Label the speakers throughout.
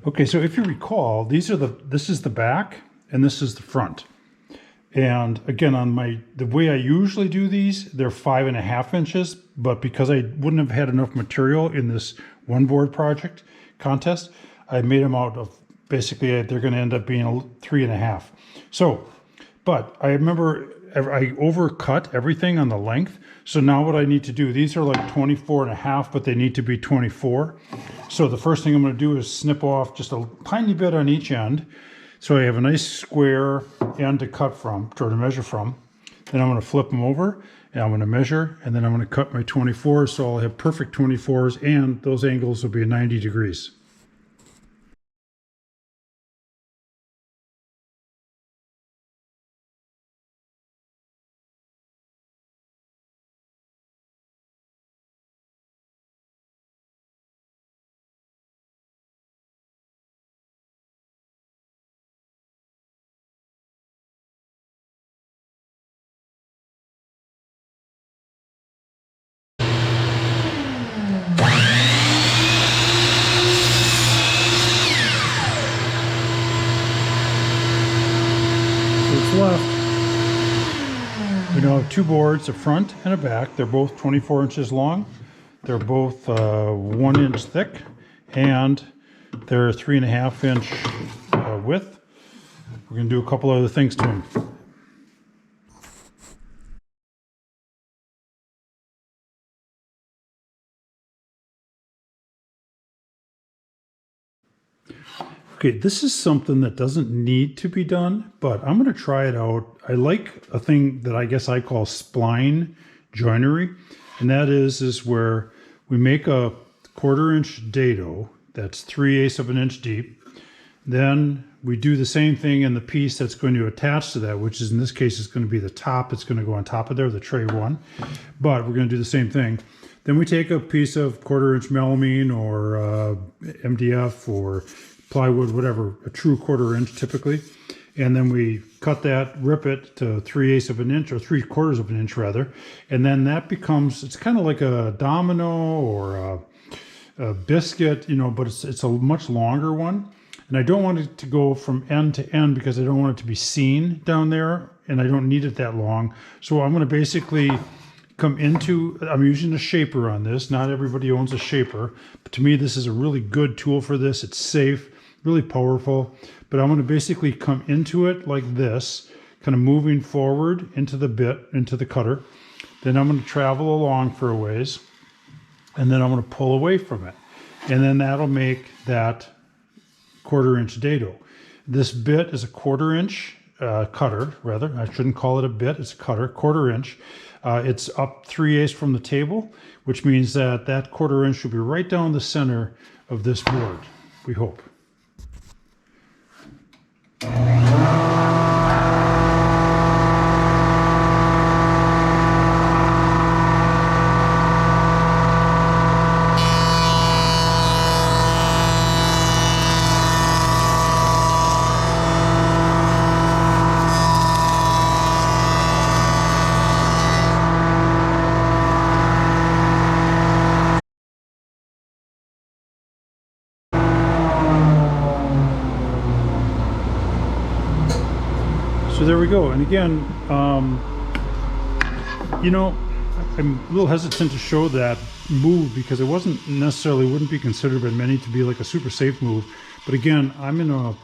Speaker 1: Okay, so if you recall, this is the back and this is the front. And again, on the way I usually do these, they're 5.5 inches, but because I wouldn't have had enough material in this one board project contest, I made them out of, basically they're going to end up being 3.5. So, but I remember I overcut everything on the length. So now what I need to do, these are like 24.5, but they need to be 24. So the first thing I'm going to do is snip off just a tiny bit on each end. So I have a nice square end to cut from, or to measure from. Then I'm going to flip them over and I'm going to measure, and then I'm going to cut my 24s. So I'll have perfect 24s, and those angles will be 90 degrees. Left. We now have two boards, a front and a back. They're both 24 inches long. They're both 1 inch thick, and they're 3.5 inch width. We're going to do a couple other things to them. Okay, this is something that doesn't need to be done, but I'm going to try it out. I like a thing that I guess I call spline joinery, and that is where we make a 1/4 inch dado that's 3/8 of an inch deep. Then we do the same thing in the piece that's going to attach to that, which is in this case is going to be the top. It's going to go on top of there, the tray one, but we're going to do the same thing. Then we take a piece of 1/4 inch melamine or MDF or plywood, whatever, a true 1/4 inch typically. And then we cut that, rip it to 3/8 of an inch, or 3/4 of an inch rather. And then that becomes, it's kind of like a domino or a biscuit, you know, but it's a much longer one. And I don't want it to go from end to end because I don't want it to be seen down there, and I don't need it that long. So I'm going to basically come into, I'm using a shaper on this. Not everybody owns a shaper, but to me this is a really good tool for this. It's safe, really powerful, but I'm going to basically come into it like this, kind of moving forward into the bit, into the cutter. Then I'm going to travel along for a ways, and then I'm going to pull away from it. And then that'll make that 1/4 inch dado. This bit is a 1/4 inch cutter, rather. I shouldn't call it a bit, it's a cutter, 1/4 inch. It's up 3/8 from the table, which means that 1/4 inch should be right down the center of this board, we hope. So there we go. And again, you know, I'm a little hesitant to show that move because it wouldn't be considered by many to be like a super safe move. But again, I'm in a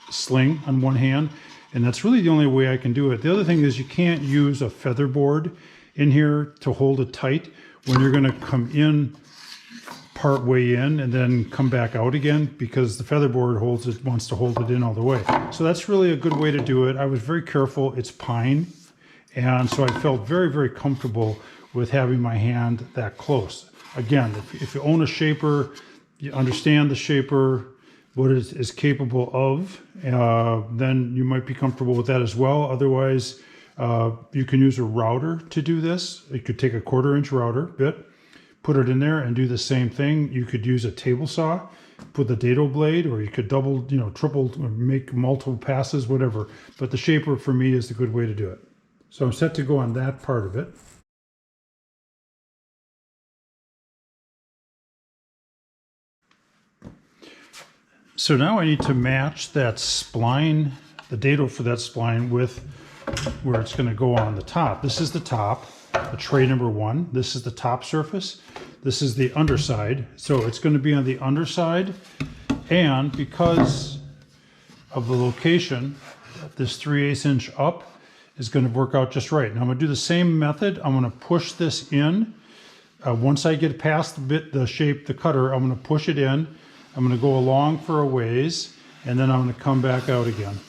Speaker 1: sling on one hand, and that's really the only way I can do it. The other thing is you can't use a feather board in here to hold it tight when you're going to come in part way in and then come back out again, because the feather board wants to hold it in all the way. So that's really a good way to do it. I was very careful. It's pine, and so I felt very, very comfortable with having my hand that close. Again, if you own a shaper, you understand the shaper, what it is capable of, then you might be comfortable with that as well. Otherwise, you can use a router to do this. You could take a 1/4 inch router bit, put it in there and do the same thing. You could use a table saw, put the dado blade, or you could double, triple, or make multiple passes, whatever. But the shaper for me is the good way to do it. So I'm set to go on that part of it. So now I need to match that spline, the dado for that spline, with where it's going to go on the top. This is the top, the tray number 1. This is the top surface. This is the underside. So it's going to be on the underside. And because of the location, this 3/8 inch up is going to work out just right. Now I'm going to do the same method. I'm going to push this in. Once I get past the shape, the cutter, I'm going to push it in. I'm going to go along for a ways, and then I'm going to come back out again.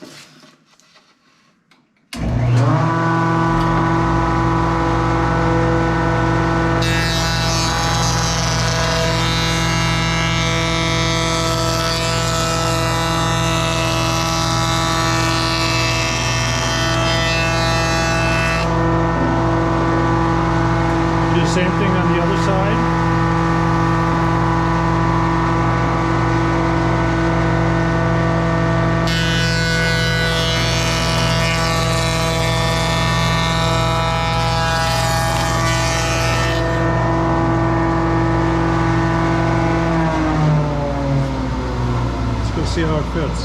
Speaker 1: Same thing on the other side. Let's go see how it fits.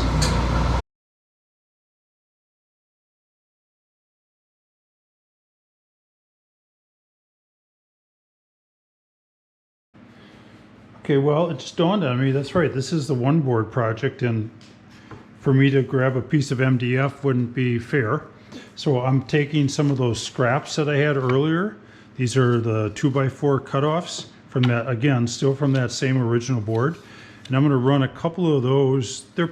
Speaker 1: Okay, well, it just dawned on me, that's right, this is the one board project, and for me to grab a piece of MDF wouldn't be fair. So I'm taking some of those scraps that I had earlier. These are the 2x4 cutoffs from that, again, still from that same original board. And I'm going to run a couple of those. They're